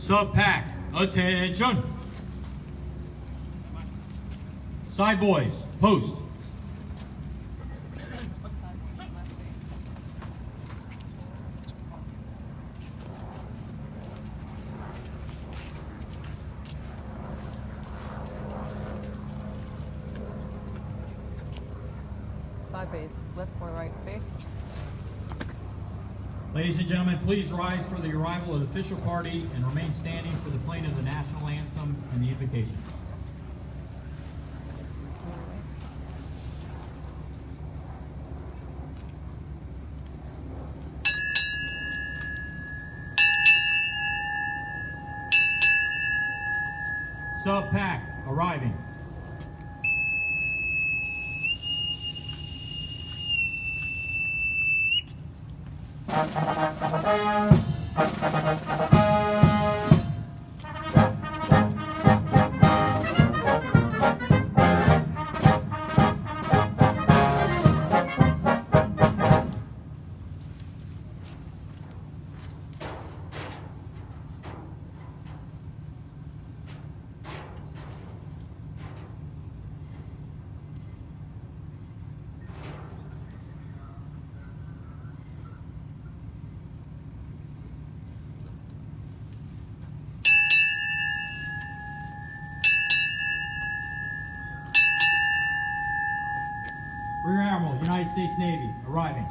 COMSUBPAC, attention. Side boys, post. Side base, left or right face. Ladies and gentlemen, please rise for the arrival of the official party and remain standing for the playing of the national anthem and the invocation. COMSUBPAC arriving. Rear Admiral, United States Navy, arriving.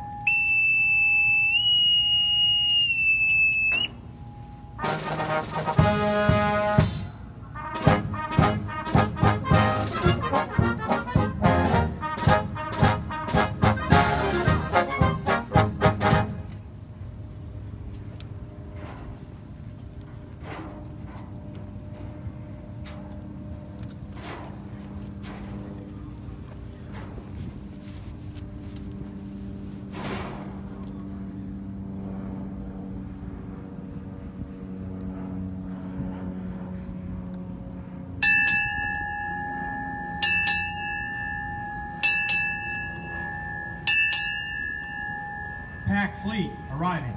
PAC fleet arriving.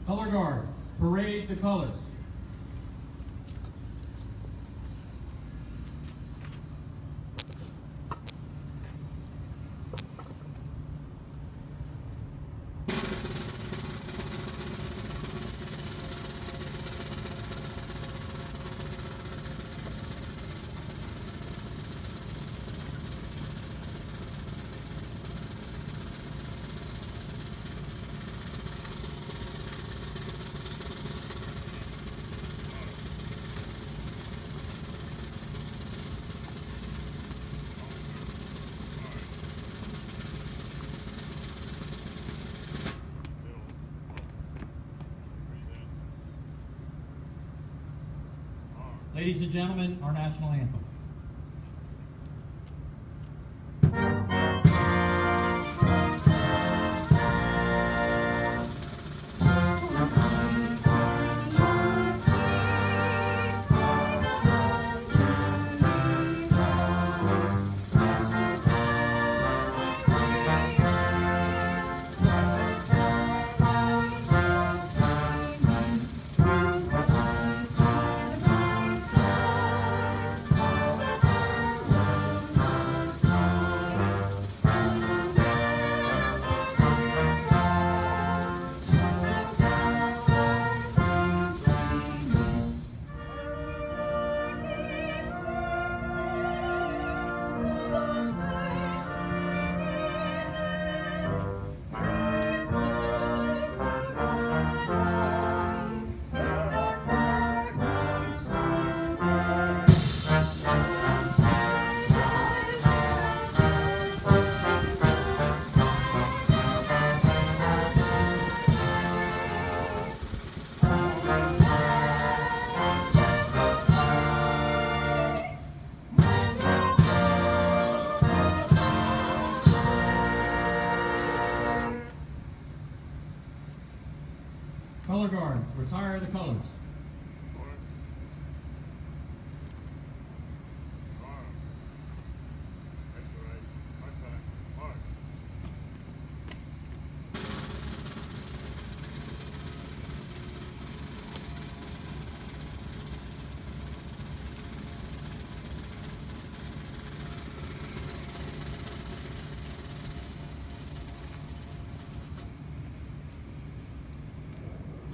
Color guard, parade the colors. Ladies and gentlemen, our national anthem. Color guard, retire the colors.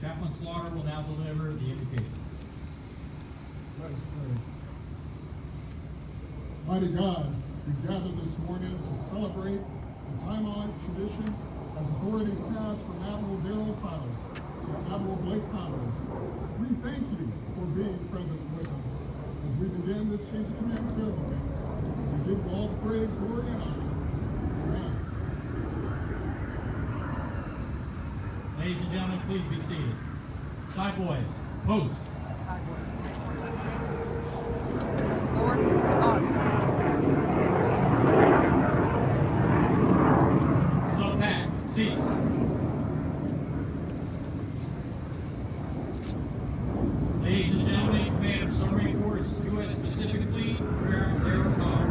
Chaplain Slaughter will now deliver the invocation. Let us pray. Mighty God, we gather this morning to celebrate the time-honored tradition as authorities pass from Admiral Darrell Powell to Admiral Blake Powers. We thank you for being present with us as we begin this change of command ceremony. We give you all the praise, glory, and honor. Amen. Ladies and gentlemen, please be seated. Side boys, post. Forward. On. Subpac, cease. Ladies and gentlemen, Commander of Submarine Force, U.S. Mississippi Fleet, prepare their call.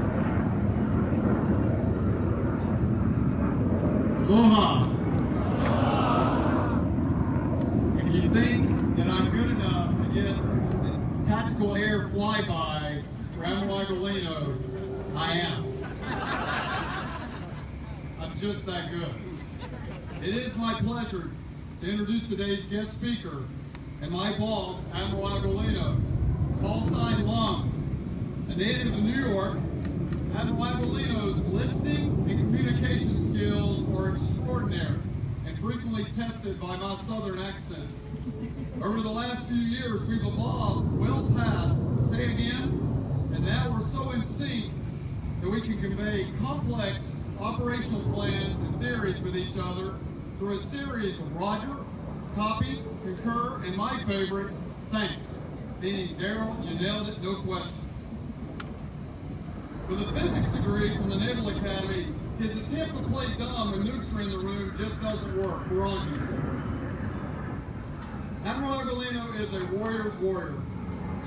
Aloha. If you think that I'm good enough to get a tactical air flyby for Admiral Agolino, I am. I'm just that good. It is my pleasure to introduce today's guest speaker and my boss, Admiral Agolino, call sign Lung. A native of New York, Admiral Agolino's listening and communication skills are extraordinary and frequently tested by my southern accent. Over the last few years, we've evolved well past say again, and now we're so in sync that we can convey complex operational plans and theories with each other through a series of Roger, copy, concur, and my favorite, thanks, meaning Darrell, you nailed it, no question. With a physics degree from the Naval Academy, his attempt to play dumb when nukes are in the room just doesn't work. We're on this. Admiral Agolino is a warrior's warrior.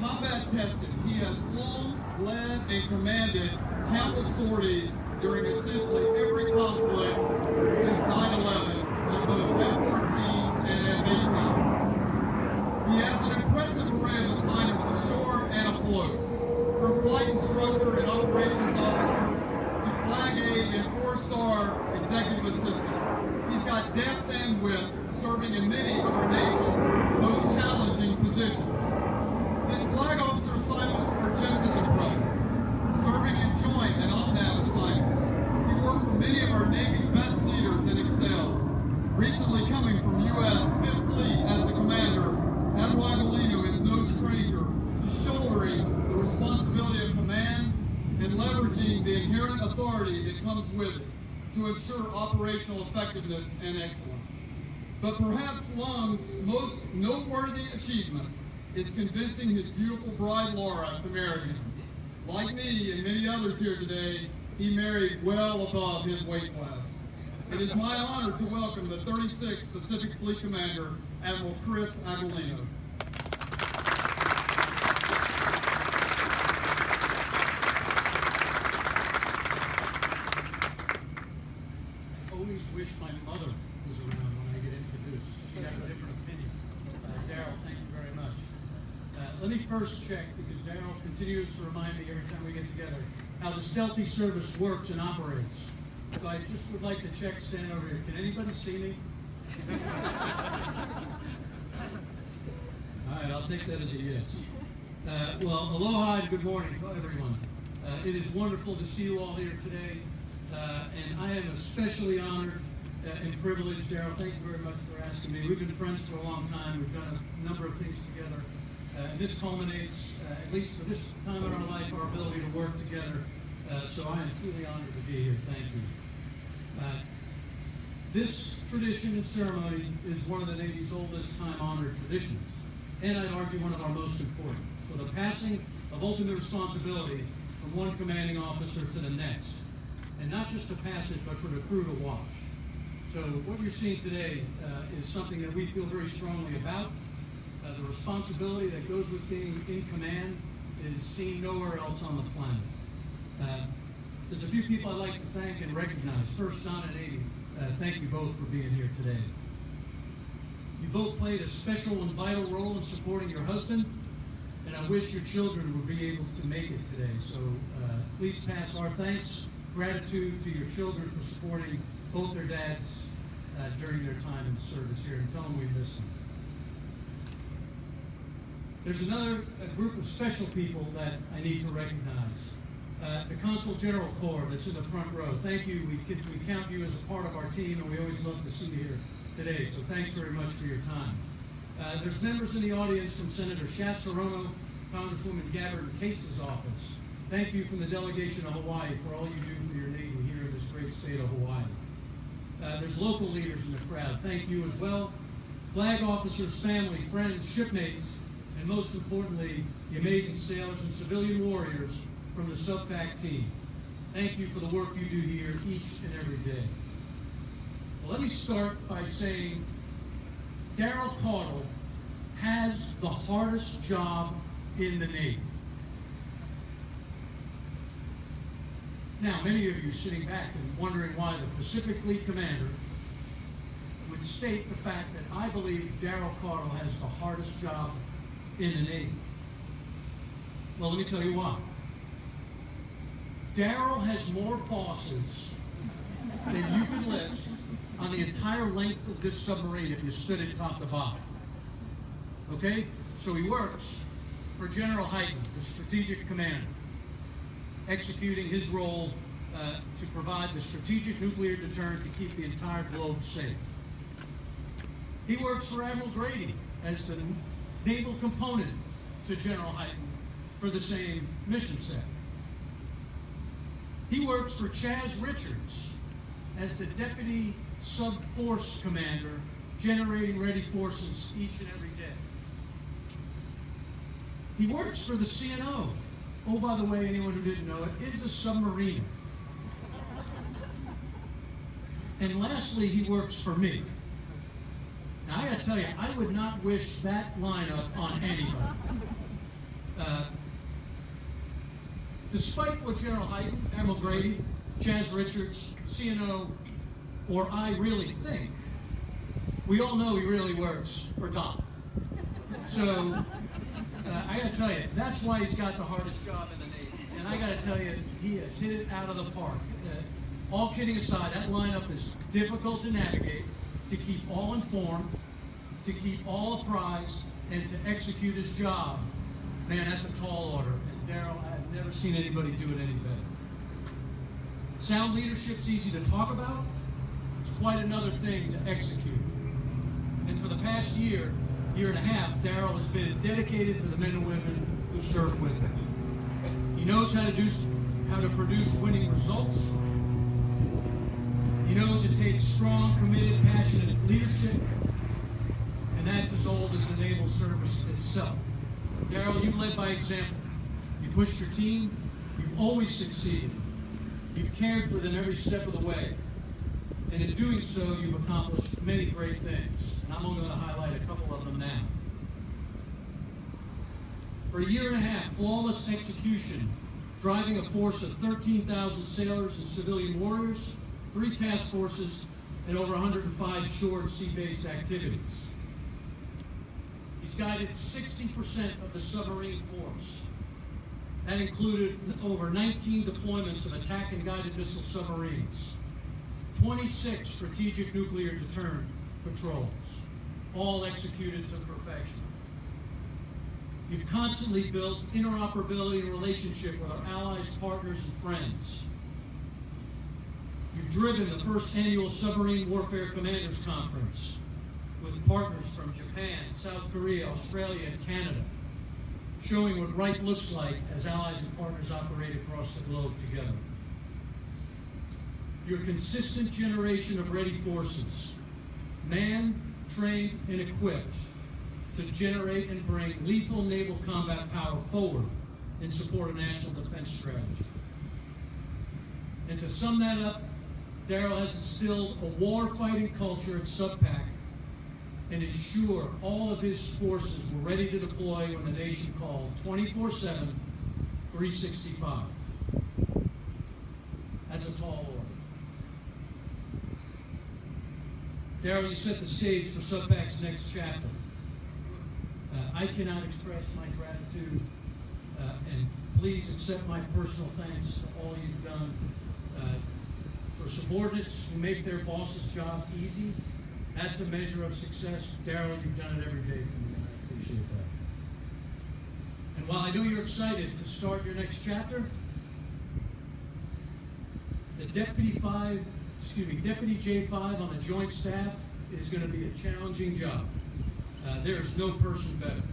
Combat tested, he has flown, led, and commanded countless sorties during essentially every conflict since 9/11 on both F-14s and F-18s. 4-star executive assistant. He's got depth and width, serving in many of our nation's most challenging positions. His flag officer assignments are just as impressive, serving in joint and op-nav assignments. He worked for many of our Navy's best leaders and excelled. Recently coming from U.S. 5th Fleet as the commander, Admiral Agolino is no stranger to shouldering the responsibility of command and leveraging the inherent authority that comes with it to ensure operational effectiveness and excellence. But perhaps Lung's most noteworthy achievement is convincing his beautiful bride Laura to marry him. Like me and many others here today, he married well above his weight class. It is my honor to welcome the 36th Pacific Fleet Commander, Admiral Chris Agolino. I always wish my mother was around when I get introduced. She had a different opinion. Daryl, thank you very much. Let me first check, because Daryl continues to remind me every time we get together, how the stealthy service works and operates. So I just would like to check, stand over here. Can anybody see me? All right, I'll take that as a yes. Well, aloha and good morning to everyone. It is wonderful to see you all here today, and I am especially honored and privileged. Daryl, thank you very much for asking me. We've been friends for a long time. We've done a number of things together. And this culminates, at least for this time in our life, our ability to work together. So I am truly honored to be here. Thank you. This tradition and ceremony is one of the Navy's oldest time-honored traditions, and I'd argue one of our most important. So the passing of ultimate responsibility from one commanding officer to the next, and not just to pass it, but for the crew to watch. So what you're seeing today is something that we feel very strongly about. The responsibility that goes with being in command is seen nowhere else on the planet. There's a few people I'd like to thank and recognize. First, Don and Amy, thank you both for being here today. You both played a special and vital role in supporting your husband, and I wish your children would be able to make it today. So please pass our thanks, gratitude to your children for supporting both their dads during their time in service here, and tell them we miss them. There's another group of special people that I need to recognize. The Consul General Corps that's in the front row. Thank you. We count you as a part of our team, and we always love to see you here today. So thanks very much for your time. There's members in the audience from Senator Schatz-Orono, Congresswoman Gabbard Case's office. Thank you from the delegation of Hawaii for all you do for your Navy here in this great state of Hawaii. There's local leaders in the crowd. Thank you as well. Flag officers, family, friends, shipmates, and most importantly, the amazing sailors and civilian warriors from the SUBPAC team. Thank you for the work you do here each and every day. Well, let me start by saying Daryl Caudle has the hardest job in the Navy. Now, many of you sitting back and wondering why the Pacific Fleet Commander would state the fact that I believe Daryl Caudle has the hardest job in the Navy. Well, let me tell you why. Daryl has more bosses than you could list on the entire length of this submarine if you stood it top to bottom. Okay? So he works for General Hickam, the strategic commander, executing his role to provide the strategic nuclear deterrent to keep the entire globe safe. He works for Admiral Grady as the naval component to General Hickam for the same mission set. He works for Chaz Richards as the Deputy Sub-Force Commander, generating ready forces each and every day. He works for the CNO. Oh, by the way, anyone who didn't know it, is a submariner. And lastly, he works for me. Now, I gotta tell you, I would not wish that lineup on anybody. Despite what General Hickam, Admiral Grady, Chaz Richards, CNO, or I really think, we all know he really works for Don. So, I gotta tell you, that's why he's got the hardest job in the Navy. And I gotta tell you, he has hit it out of the park. all kidding aside, that lineup is difficult to navigate, to keep all informed, to keep all apprised, and to execute his job. Man, that's a tall order. And Daryl, I've never seen anybody do it any better. Sound leadership's easy to talk about. It's quite another thing to execute. And for the past year and a half, Daryl has been dedicated to the men and women who serve with him. He knows how to produce winning results. He knows it takes strong, committed, passionate leadership, and that's as old as the naval service itself. Daryl, you led by example. You pushed your team. You've always succeeded. You've cared for them every step of the way. And in doing so, you've accomplished many great things. And I'm only going to highlight a couple of them now. For a year and a half, flawless execution, driving a force of 13,000 sailors and civilian warriors, 3 task forces, and over 105 shore and sea-based activities. He's guided 60% of the submarine force. That included over 19 deployments of attack and guided missile submarines, 26 strategic nuclear deterrent patrols, all executed to perfection. You've constantly built interoperability and relationship with our allies, partners, and friends. You've driven the first annual Submarine Warfare Commanders Conference with partners from Japan, South Korea, Australia, and Canada, showing what right looks like as allies and partners operate across the globe together. Your consistent generation of ready forces, manned, trained, and equipped to generate and bring lethal naval combat power forward in support of national defense strategy. And to sum that up, Daryl has instilled a war-fighting culture at SUBPAC and ensured all of his forces were ready to deploy when the nation called 24/7, 365. That's a tall order. Daryl, you set the stage for SUBPAC's next chapter. I cannot express my gratitude, and please accept my personal thanks for all you've done. For subordinates who make their boss's job easy, that's a measure of success. Daryl, you've done it every day for me, and I appreciate that. And while I know you're excited to start your next chapter, the Deputy J5 on the Joint Staff is going to be a challenging job. There is no person better.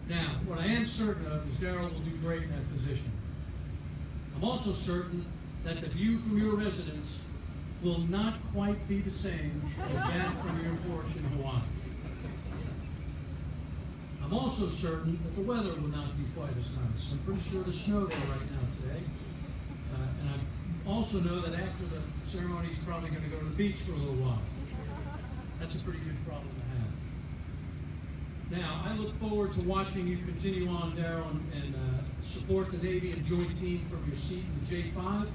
Now, what I am certain of is Daryl will do great in that position. I'm also certain that the view from your residence will not quite be the same as that from your porch in Hawaii. I'm also certain that the weather will not be quite as nice. I'm pretty sure there's snow there right now today. And I also know that after the ceremony, he's probably going to go to the beach for a little while. That's a pretty good problem to have. Now, I look forward to watching you continue on, Daryl, and support the Navy and Joint Team from your seat in the J5.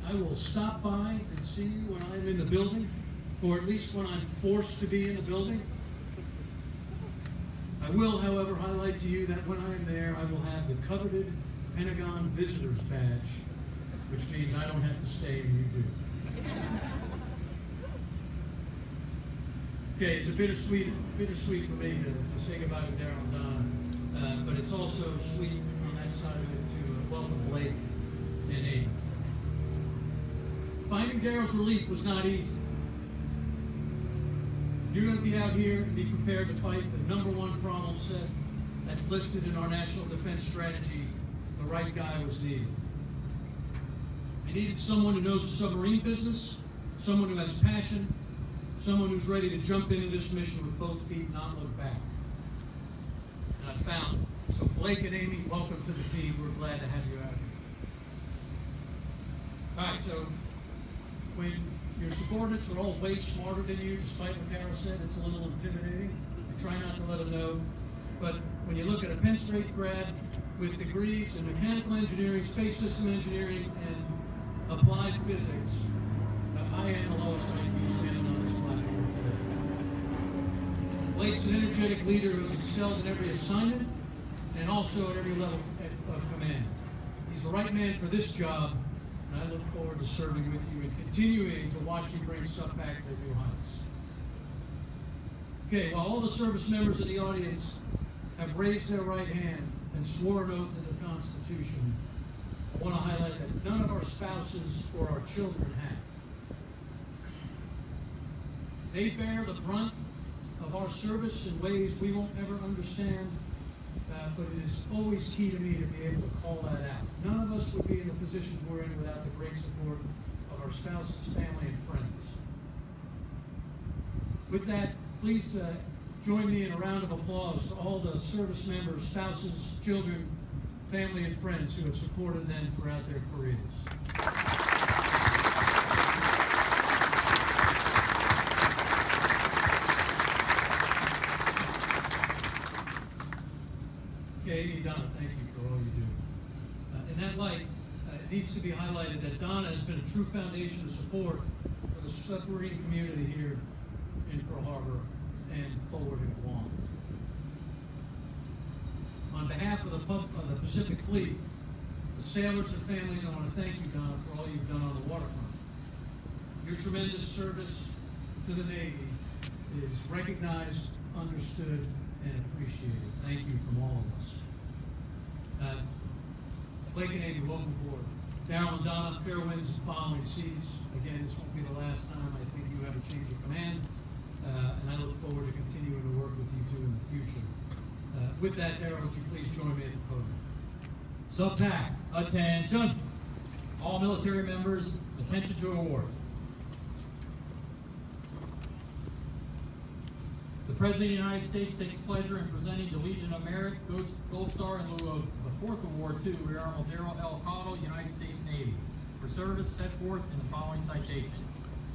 I will stop by and see you when I'm in the building, or at least when I'm forced to be in the building. I will, however, highlight to you that when I'm there, I will have the coveted Pentagon Visitor's Badge, which means I don't have to stay and you do. Okay, it's a bittersweet for me to say goodbye to Daryl and Don, but it's also sweet on that side of it to welcome Blake and Amy. Finding Daryl's relief was not easy. You're going to be out here and be prepared to fight the #1 problem set that's listed in our National Defense Strategy. The right guy was needed. I needed someone who knows the submarine business, someone who has passion, someone who's ready to jump into this mission with both feet and not look back. And I found it. So Blake and Amy, welcome to the team. We're glad to have you out here. All right, so when your subordinates are all way smarter than you, despite what Daryl said, it's a little intimidating. I try not to let them know. But when you look at a Penn State grad with degrees in mechanical engineering, space system engineering, and applied physics, I am the lowest IQ standing on this platform today. Blake's an energetic leader who has excelled in every assignment and also at every level of command. He's the right man for this job, and I look forward to serving with you and continuing to watch you bring SUBPAC to new heights. Okay, while all the service members in the audience have raised their right hand and swore an oath to the Constitution, I want to highlight that none of our spouses or our children have. They bear the brunt of our service in ways we won't ever understand, but it is always key to me to be able to call that out. None of us would be in the positions we're in without the great support of our spouses, family, and friends. With that, please join me in a round of applause to all the service members, spouses, children, family, and friends who have supported them throughout their careers. Okay, Donna, thank you for all you do. In that light, it needs to be highlighted that Donna has been a true foundation of support for the submarine community here in Pearl Harbor and forward in Guam. On behalf of the Pacific Fleet, the sailors and families, I want to thank you, Donna, for all you've done on the waterfront. Your tremendous service to the Navy is recognized, understood, and appreciated. Thank you from all of us. Blake and Amy, welcome aboard. Darrell and Donna, fair winds and following seas. Again, this won't be the last time I think you have a change of command, and I look forward to continuing to work with you two in the future. With that, Darrell, would you please join me at the podium? SUBPAC, attention. All military members, attention to award. The President of the United States takes pleasure in presenting the Legion of Merit Gold Star in lieu of the fourth award to Rear Admiral Darrell L. Cottle, United States Navy, for service set forth in the following citation.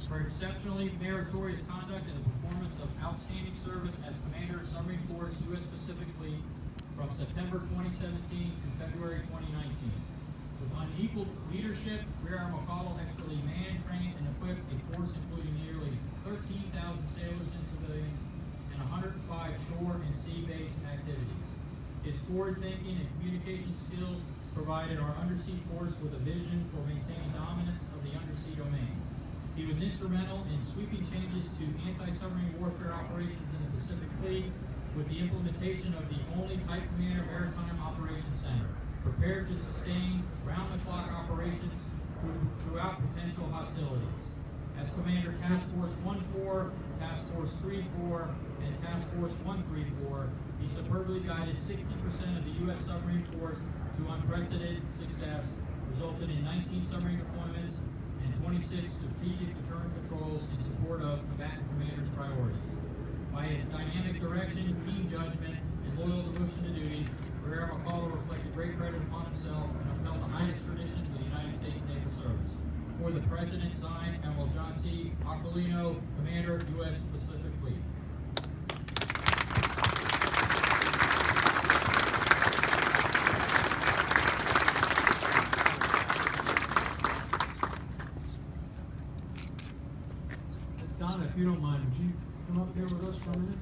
For exceptionally meritorious conduct and the performance of outstanding service as Commander of Submarine Force, U.S. Pacific Fleet, from September 2017 to February 2019. With unequaled leadership, Rear Admiral Cottle expertly manned, trained, and equipped a force including nearly 13,000 sailors and civilians and 105 shore and sea-based activities. His forward-thinking and communication skills provided our undersea force with a vision for maintaining dominance of the undersea domain. He was instrumental in sweeping changes to anti-submarine warfare operations in the Pacific Fleet with the implementation of the only Type Commander Maritime Operations Center, prepared to sustain round-the-clock operations throughout potential hostilities. As Commander Task Force 1-4, Task Force 3-4, and Task Force 134, he superbly guided 60% of the U.S. submarine force to unprecedented success, resulting in 19 submarine deployments and 26 strategic deterrent patrols in support of combatant commanders' priorities. By his dynamic direction, keen judgment, and loyal devotion to duty, Rear Admiral Cottle reflected great credit upon himself and upheld the highest traditions of the United States Naval Service. For the President, signed, Admiral John C. Aquilino, Commander, U.S. Pacific Fleet. Donna, if you don't mind, would you come up here with us for a minute?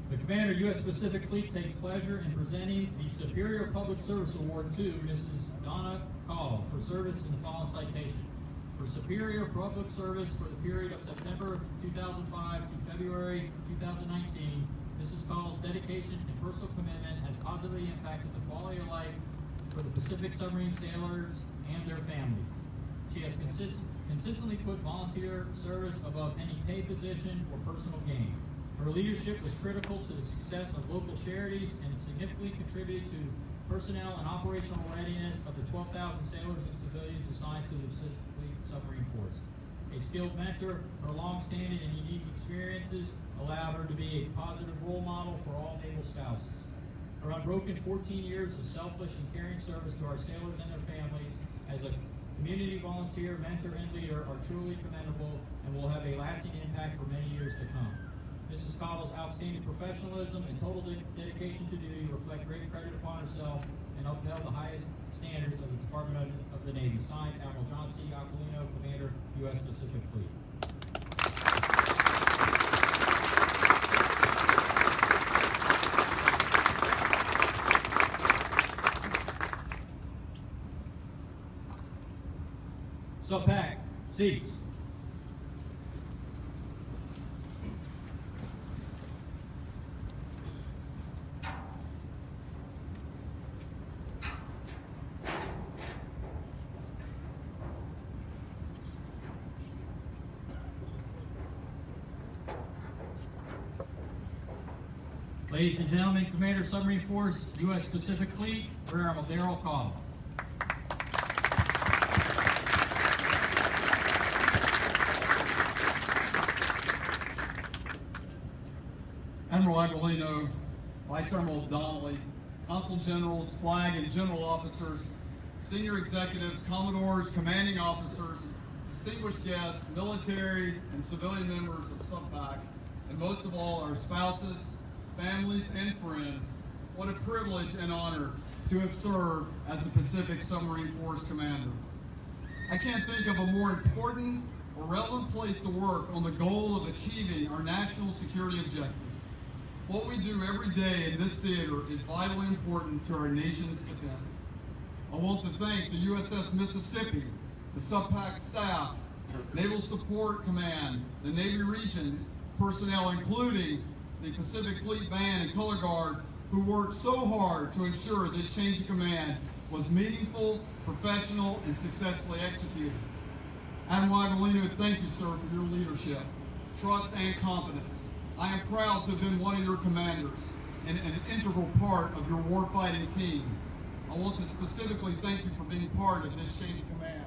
The Commander, U.S. Pacific Fleet, takes pleasure in presenting the Superior Public Service Award to Mrs. Donna Cottle for service in the following citation. For superior public service for the period of September 2005 to February 2019, Mrs. Cottle's dedication and personal commitment has positively impacted the quality of life for the Pacific submarine sailors and their families. She has consistently put volunteer service above any pay position or personal gain. Her leadership was critical to the success of local charities and significantly contributed to personnel and operational readiness of the 12,000 sailors and civilians assigned to the Pacific Fleet Submarine Force. A skilled mentor, her long-standing and unique experiences allowed her to be a positive role model for all naval spouses. Her unbroken 14 years of selfless and caring service to our sailors and their families as a community volunteer, mentor, and leader are truly commendable and will have a lasting impact for many years to come. Mrs. Cottle's outstanding professionalism and total dedication to duty reflect great credit upon herself and upheld the highest standards of the Department of the Navy. Signed, Admiral John C. Aquilino, Commander, U.S. Pacific Fleet. COMSUBPAC, cease. Ladies and gentlemen, Commander Submarine Force, U.S. Pacific Fleet, Rear Admiral Darrell Cottle. Admiral Aquilino, Vice Admiral Donnelly, Consul Generals, Flag and General Officers, Senior Executives, Commodores, Commanding Officers, distinguished guests, military and civilian members of COMSUBPAC, and most of all, our spouses, families, and friends, what a privilege and honor to have served as the Pacific Submarine Force Commander. I can't think of a more important or relevant place to work on the goal of achieving our national security objectives. What we do every day in this theater is vitally important to our nation's defense. I want to thank the USS Mississippi, the COMSUBPAC staff, Naval Support Command, the Navy Region personnel, including the Pacific Fleet Band and Color Guard, who worked so hard to ensure this change of command was meaningful, professional, and successfully executed. Admiral Aquilino, thank you, sir, for your leadership, trust, and confidence. I am proud to have been one of your commanders and an integral part of your warfighting team. I want to specifically thank you for being part of this change of command.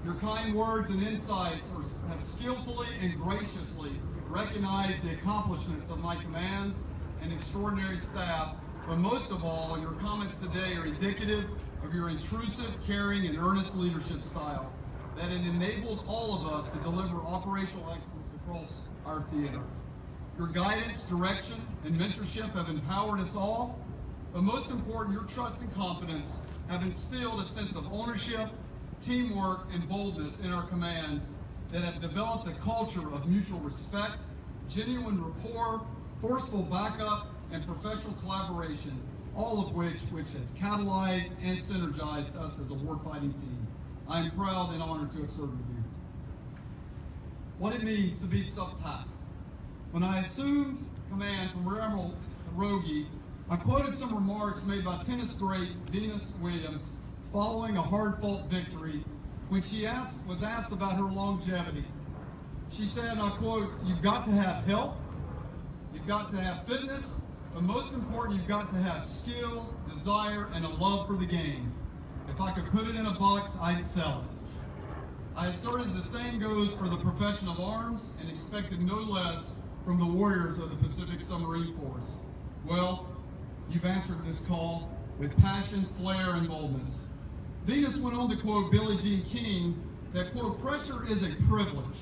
Your kind words and insights have skillfully and graciously recognized the accomplishments of my commands and extraordinary staff, but most of all, your comments today are indicative of your intrusive, caring, and earnest leadership style that it enabled all of us to deliver operational excellence across our theater. Your guidance, direction, and mentorship have empowered us all, but most important, your trust and confidence have instilled a sense of ownership, teamwork, and boldness in our commands that have developed a culture of mutual respect, genuine rapport, forceful backup, and professional collaboration, all of which has catalyzed and synergized us as a warfighting team. I am proud and honored to have served with you. What it means to be COMSUBPAC. When I assumed command from Rear Admiral Rogie, I quoted some remarks made by tennis great Venus Williams following a hard-fought victory when she was asked about her longevity. She said, and I quote, "You've got to have health, you've got to have fitness, but most important, you've got to have skill, desire, and a love for the game. If I could put it in a box, I'd sell it." I asserted the same goes for the profession of arms and expected no less from the warriors of the Pacific Submarine Force. Well, you've answered this call with passion, flair, and boldness. Venus went on to quote Billie Jean King that, quote, "Pressure is a privilege."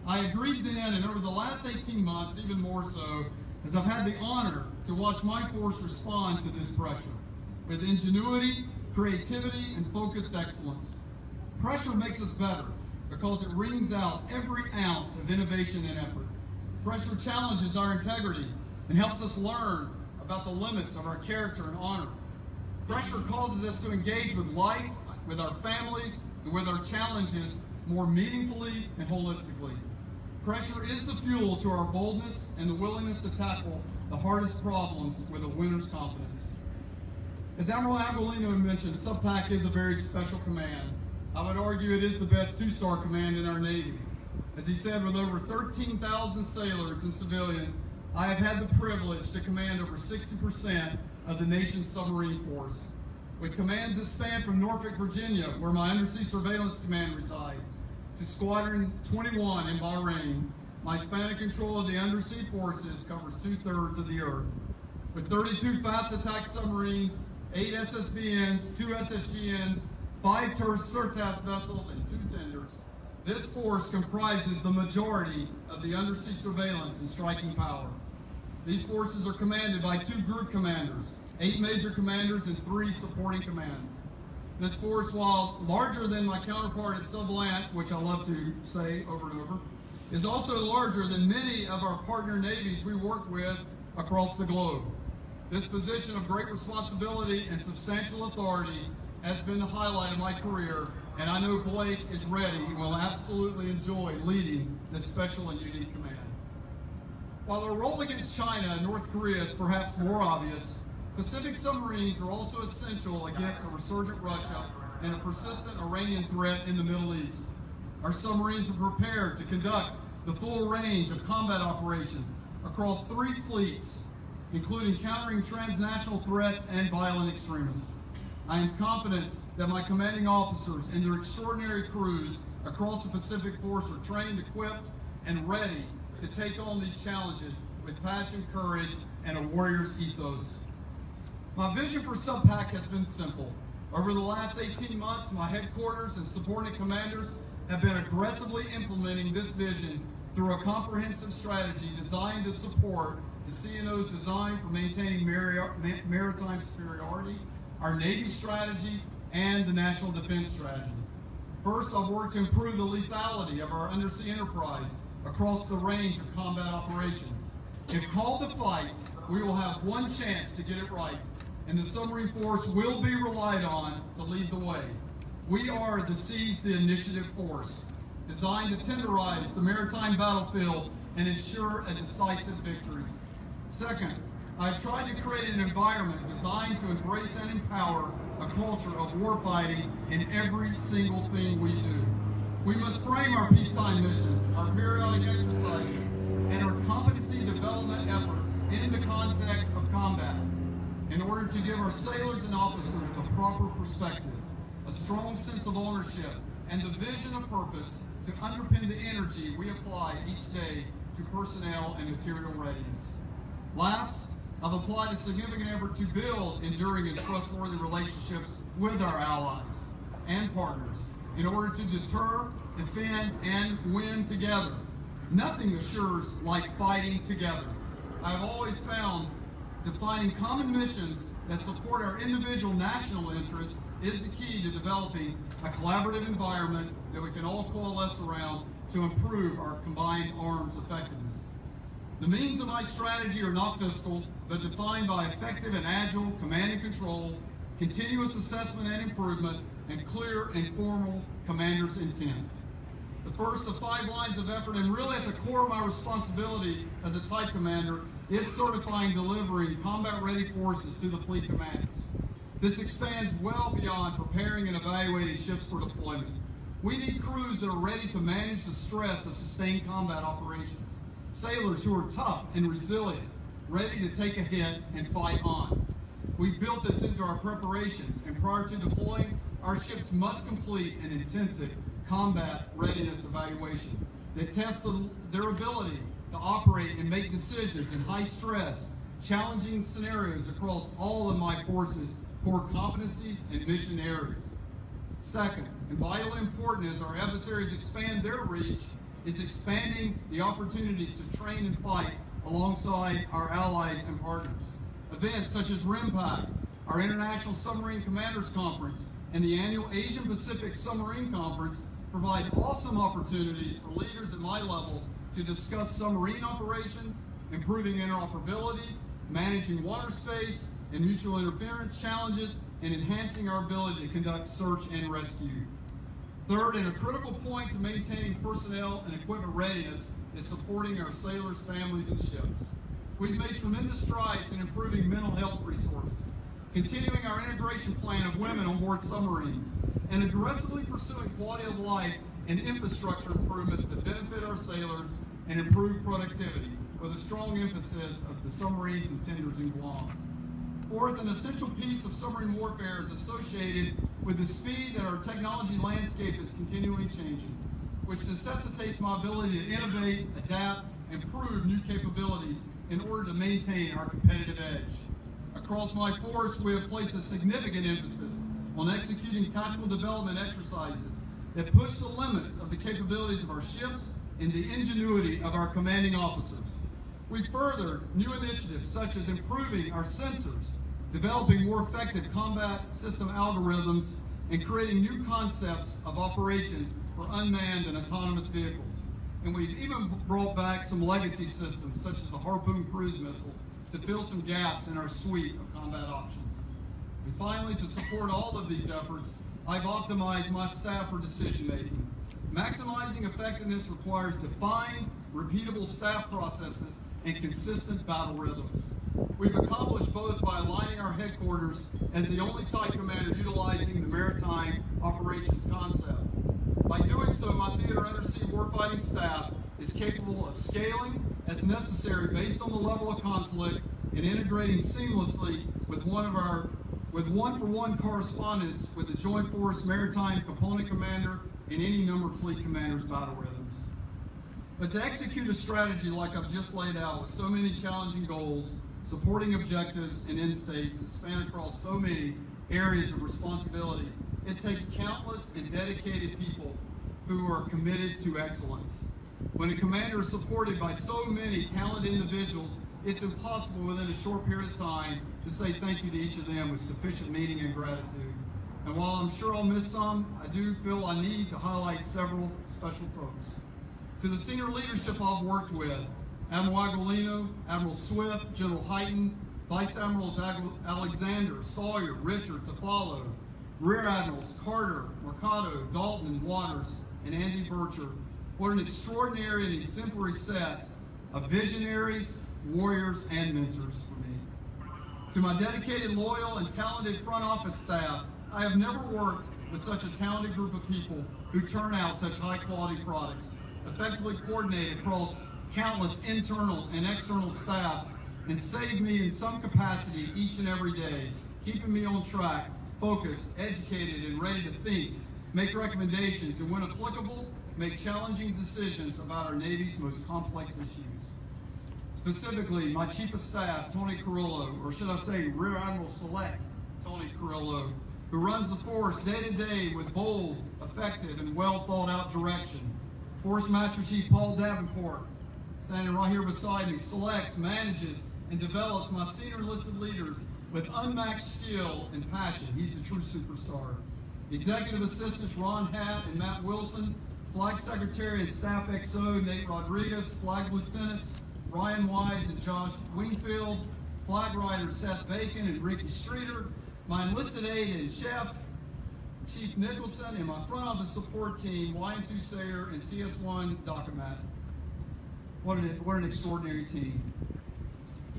I agreed then, and over the last 18 months, even more so, as I've had the honor to watch my force respond to this pressure with ingenuity, creativity, and focused excellence. Pressure makes us better because it wrings out every ounce of innovation and effort. Pressure challenges our integrity and helps us learn about the limits of our character and honor. Pressure causes us to engage with life, with our families, and with our challenges more meaningfully and holistically. Pressure is the fuel to our boldness and the willingness to tackle the hardest problems with a winner's confidence. As Admiral Aquilino mentioned, COMSUBPAC is a very special command. I would argue it is the best two-star command in our Navy. As he said, with over 13,000 sailors and civilians, I have had the privilege to command over 60% of the nation's submarine force. With commands that span from Norfolk, Virginia, where my Undersea Surveillance Command resides, to Squadron 21 in Bahrain, my span of control of the undersea forces covers 2/3 of the Earth. With 32 fast attack submarines, 8 SSBNs, 2 SSGNs, 5 surtask vessels, and 2 tenders, this force comprises the majority of the undersea surveillance and striking power. These forces are commanded by 2 group commanders, 8 major commanders, and 3 supporting commands. This force, while larger than my counterpart at Subland, which I love to say over and over, is also larger than many of our partner navies we work with across the globe. This position of great responsibility and substantial authority has been the highlight of my career, and I know Blake is ready and will absolutely enjoy leading this special and unique command. While our role against China and North Korea is perhaps more obvious, Pacific submarines are also essential against a resurgent Russia and a persistent Iranian threat in the Middle East. Our submarines are prepared to conduct the full range of combat operations across 3 fleets, including countering transnational threats and violent extremists. I am confident that my commanding officers and their extraordinary crews across the Pacific Force are trained, equipped, and ready to take on these challenges with passion, courage, and a warrior's ethos. My vision for SUBPAC has been simple. Over the last 18 months, my headquarters and subordinate commanders have been aggressively implementing this vision through a comprehensive strategy designed to support the CNO's design for maintaining maritime superiority, our Navy strategy, and the National Defense Strategy. First, I've worked to improve the lethality of our undersea enterprise across the range of combat operations. If called to fight, we will have one chance to get it right, and the Submarine Force will be relied on to lead the way. We are the Seize the Initiative Force, designed to tenderize the maritime battlefield and ensure a decisive victory. Second, I've tried to create an environment designed to embrace and empower a culture of warfighting in every single thing we do. We must frame our peacetime missions, our periodic exercises, and our competency development efforts in the context of combat in order to give our sailors and officers a proper perspective, a strong sense of ownership, and the vision of purpose to underpin the energy we apply each day to personnel and material readiness. Last, I've applied a significant effort to build enduring and trustworthy relationships with our allies and partners in order to deter, defend, and win together. Nothing assures like fighting together. I've always found defining common missions that support our individual national interests is the key to developing a collaborative environment that we can all coalesce around to improve our combined arms effectiveness. The means of my strategy are not fiscal, but defined by effective and agile command and control, continuous assessment and improvement, and clear and formal commander's intent. The first of 5 lines of effort, and really at the core of my responsibility as a type commander, is certifying delivering combat-ready forces to the fleet commanders. This expands well beyond preparing and evaluating ships for deployment. We need crews that are ready to manage the stress of sustained combat operations. Sailors who are tough and resilient, ready to take a hit and fight on. We've built this into our preparations, and prior to deploying, our ships must complete an intensive combat readiness evaluation that tests their ability to operate and make decisions in high stress, challenging scenarios across all of my forces' core competencies and mission areas. Second, and vitally important as our adversaries expand their reach, is expanding the opportunities to train and fight alongside our allies and partners. Events such as RIMPAC, our International Submarine Commanders Conference, and the annual Asian Pacific Submarine Conference provide awesome opportunities for leaders at my level to discuss submarine operations, improving interoperability, managing water space and mutual interference challenges, and enhancing our ability to conduct search and rescue. Third, and a critical point to maintaining personnel and equipment readiness, is supporting our sailors, families, and ships. We've made tremendous strides in improving mental health resources, continuing our integration plan of women on board submarines, and aggressively pursuing quality of life and infrastructure improvements that benefit our sailors and improve productivity, with a strong emphasis of the submarines and tenders in Guam. Fourth, an essential piece of submarine warfare is associated with the speed that our technology landscape is continually changing. which necessitates my ability to innovate, adapt, and prove new capabilities in order to maintain our competitive edge. Across my force, we have placed a significant emphasis on executing tactical development exercises that push the limits of the capabilities of our ships and the ingenuity of our commanding officers. We furthered new initiatives such as improving our sensors, developing more effective combat system algorithms, and creating new concepts of operations for unmanned and autonomous vehicles. And we've even brought back some legacy systems such as the Harpoon cruise missile to fill some gaps in our suite of combat options. And finally, to support all of these efforts, I've optimized my staff for decision making. Maximizing effectiveness requires defined, repeatable staff processes and consistent battle rhythms. We've accomplished both by aligning our headquarters as the only type commander utilizing the maritime operations concept. By doing so, my theater undersea warfighting staff is capable of scaling as necessary based on the level of conflict and integrating seamlessly with one-for-one correspondence with the Joint Force Maritime Component Commander and any number of fleet commanders' battle rhythms. But to execute a strategy like I've just laid out with so many challenging goals, supporting objectives and end states that span across so many areas of responsibility, it takes countless and dedicated people who are committed to excellence. When a commander is supported by so many talented individuals, it's impossible within a short period of time to say thank you to each of them with sufficient meaning and gratitude. And while I'm sure I'll miss some, I do feel I need to highlight several special folks. To the senior leadership I've worked with, Admiral Aguilino, Admiral Swift, General Hyten, Vice Admirals Alexander, Sawyer, Richard, Tafalo, Rear Admirals Carter, Mercado, Dalton, Waters, and Andy Bircher. What an extraordinary and exemplary set of visionaries, warriors, and mentors for me. To my dedicated, loyal, and talented front office staff, I have never worked with such a talented group of people who turn out such high-quality products, effectively coordinate across countless internal and external staffs, and save me in some capacity each and every day, keeping me on track, focused, educated, and ready to think, make recommendations, and when applicable, make challenging decisions about our Navy's most complex issues. Specifically, my Chief of Staff, Tony Carrillo, or should I say Rear Admiral Select Tony Carrillo, who runs the force day to day with bold, effective, and well thought out direction. Force Master Chief Paul Davenport, standing right here beside me, selects, manages, and develops my senior enlisted leaders with unmatched skill and passion. He's a true superstar. Executive Assistants Ron Hatt and Matt Wilson, Flag Secretary and Staff XO Nate Rodriguez, Flag Lieutenants Ryan Wise and Josh Wingfield, Flag Writers Seth Bacon and Ricky Streeter, my enlisted aide and chef, Chief Nicholson, and my front office support team, YN2 Sayer and CS1 Documat. What an extraordinary team.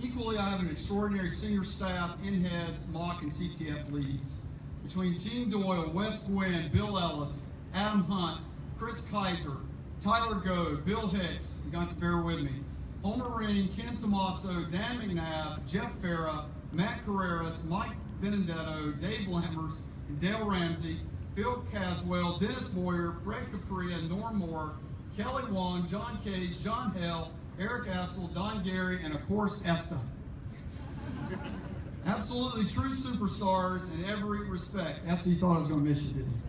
Equally, I have an extraordinary senior staff, in-heads, mock, and CTF leads. Between Gene Doyle, Wes Gwynn, Bill Ellis, Adam Hunt, Chris Kaiser, Tyler Goad, Bill Hicks, you got to bear with me, Homer Ring, Ken Tomaso, Dan McNabb, Jeff Farah, Matt Carreras, Mike Benedetto, Dave Lammers, and Dale Ramsey, Phil Caswell, Dennis Boyer, Fred Capria, Norm Moore, Kelly Wong, John Cage, John Hell, Eric Assel, Don Gary, and of course, Esta. Absolutely true superstars in every respect. Esta, you thought I was going to miss you, didn't you?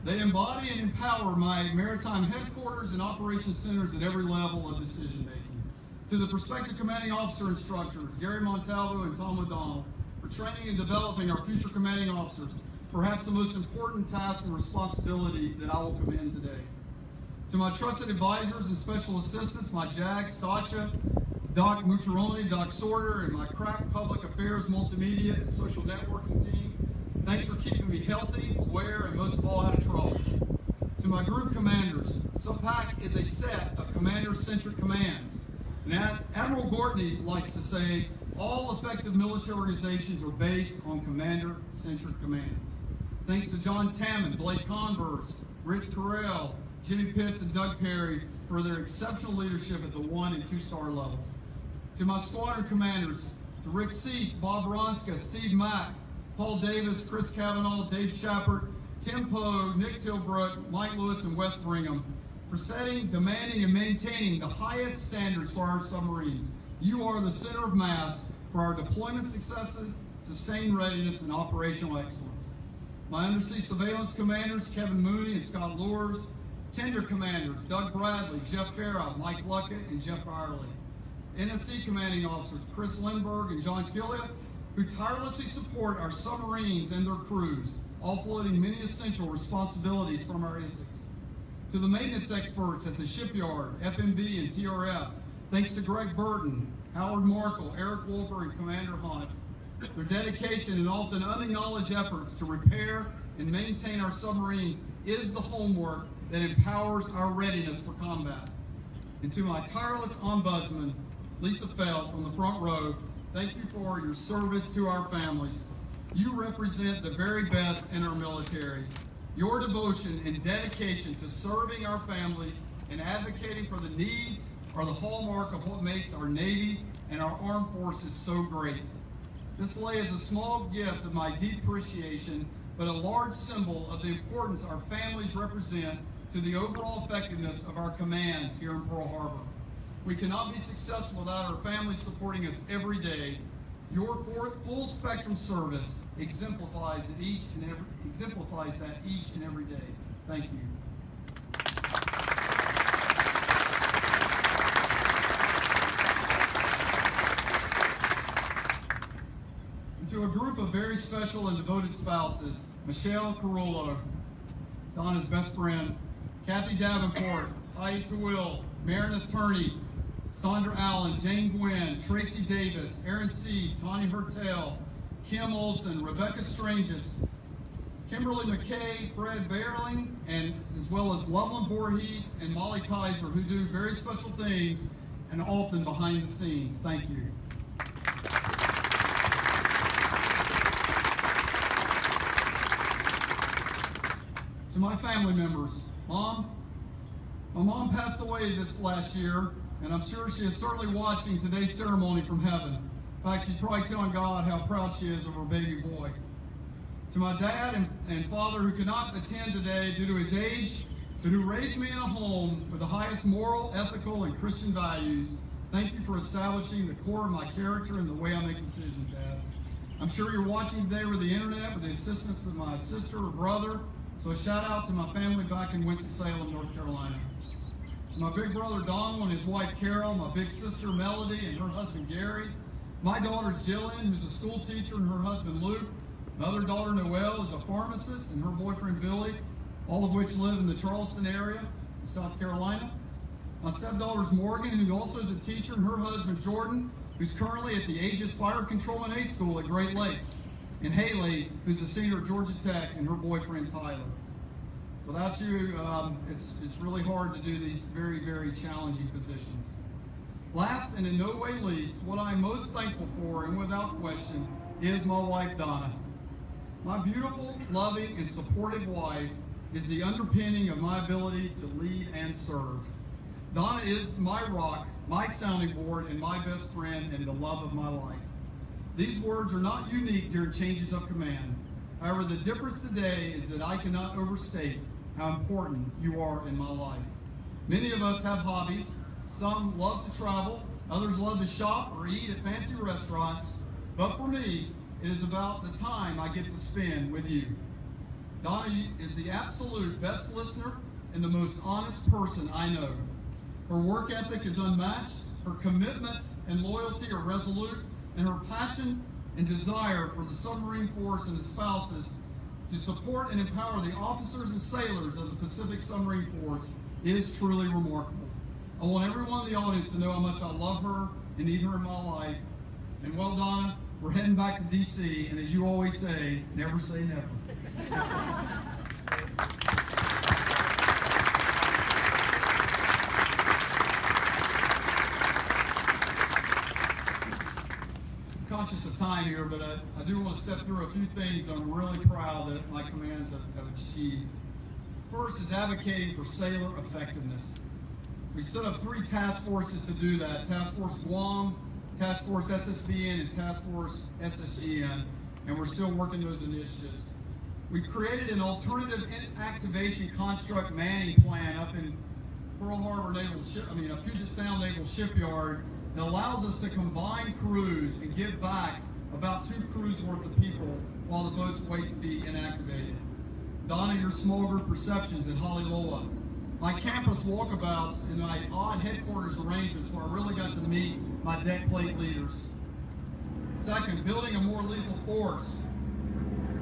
They embody and empower my maritime headquarters and operations centers at every level of decision making. To the prospective commanding officer instructors, Gary Montalvo and Tom O'Donnell, for training and developing our future commanding officers, perhaps the most important task and responsibility that I will commend today. To my trusted advisors and special assistants, my JAG, Stasha, Doc Mucciarone, Doc Sorter, and my crack public affairs, multimedia, and social networking team, thanks for keeping me healthy, aware, and most of all out of trouble. To my group commanders, COMSUBPAC is a set of commander-centric commands. And as Admiral Gortney likes to say, all effective military organizations are based on commander-centric commands. Thanks to John Tammond, Blake Converse, Rich Carell, Jimmy Pitts, and Doug Perry for their exceptional leadership at the 1- and 2-star level. To my squadron commanders, to Rick Seat, Bob Ronska, Steve Mack, Paul Davis, Chris Cavanaugh, Dave Shepard, Tim Poe, Nick Tilbrook, Mike Lewis, and Wes Brigham for setting, demanding, and maintaining the highest standards for our submarines. You are the center of mass for our deployment successes, sustained readiness, and operational excellence. My undersea surveillance commanders, Kevin Mooney and Scott Lures, tender commanders, Doug Bradley, Jeff Farah, Mike Luckett, and Jeff Byerly. NSC commanding officers, Chris Lindbergh and John Killiott, who tirelessly support our submarines and their crews, offloading many essential responsibilities from our ISICs. To the maintenance experts at the shipyard, FMB and TRF, thanks to Greg Burton, Howard Markle, Eric Wolper, and Commander Hunt. Their dedication and often unacknowledged efforts to repair and maintain our submarines is the homework that empowers our readiness for combat. And to my tireless ombudsman, Lisa Feld, from the front row, thank you for your service to our families. You represent the very best in our military. Your devotion and dedication to serving our families and advocating for the needs are the hallmark of what makes our Navy and our armed forces so great. This lay is a small gift of my deep appreciation, but a large symbol of the importance our families represent to the overall effectiveness of our commands here in Pearl Harbor. We cannot be successful without our families supporting us every day. Your full spectrum service exemplifies that each and every day. Thank you. And to a group of very special and devoted spouses, Michelle Carullo, Donna's best friend, Kathy Davenport, Heidi Twill, Meredith Turney, Sandra Allen, Jane Gwynn, Tracy Davis, Aaron Seed, Tawny Hertel, Kim Olson, Rebecca Strangis, Kimberly McKay, Fred Behrling, and as well as Loveland Voorhees and Molly Kaiser, who do very special things and often behind the scenes. Thank you. To my family members, Mom, my mom passed away this last year, and I'm sure she is certainly watching today's ceremony from heaven. In fact, she's probably telling God how proud she is of her baby boy. To my dad and father who could not attend today due to his age, but who raised me in a home with the highest moral, ethical, and Christian values, thank you for establishing the core of my character and the way I make decisions, Dad. I'm sure you're watching today over the internet with the assistance of my sister or brother, so a shout out to my family back in Winston-Salem, North Carolina. To my big brother Donald and his wife Carol, my big sister Melody and her husband Gary, my daughter Jillian, who's a school teacher, and her husband Luke, my other daughter Noelle is a pharmacist, and her boyfriend Billy, all of which live in the Charleston area in South Carolina. My stepdaughters Morgan, who also is a teacher, and her husband Jordan, who's currently at the Aegis Fire Control and A School at Great Lakes, and Haley, who's a senior at Georgia Tech, and her boyfriend Tyler. Without you, it's really hard to do these very, very challenging positions. Last and in no way least, what I'm most thankful for, and without question, is my wife Donna. My beautiful, loving, and supportive wife is the underpinning of my ability to lead and serve. Donna is my rock, my sounding board, and my best friend, and the love of my life. These words are not unique during changes of command. However, the difference today is that I cannot overstate how important you are in my life. Many of us have hobbies. Some love to travel, others love to shop or eat at fancy restaurants. But for me, it is about the time I get to spend with you. Donna is the absolute best listener and the most honest person I know. Her work ethic is unmatched, her commitment and loyalty are resolute, and her passion and desire for the Submarine Force and the spouses to support and empower the officers and sailors of the Pacific Submarine Force is truly remarkable. I want everyone in the audience to know how much I love her and need her in my life. And well, Donna, we're heading back to D.C., and as you always say, never say never. Conscious of time here, but I do want to step through a few things that I'm really proud that my commands have achieved. First is advocating for sailor effectiveness. We set up 3 task forces to do that: Task Force Guam, Task Force SSBN, and Task Force SSGN, and we're still working those initiatives. We created an alternative inactivation construct manning plan up in Pearl Harbor Puget Sound Naval Shipyard that allows us to combine crews and give back about 2 crews worth of people while the boats wait to be inactivated. Donna, your small group receptions at Haleakala. My campus walkabouts and my odd headquarters arrangements where I really got to meet my deck plate leaders. Second, building a more lethal force.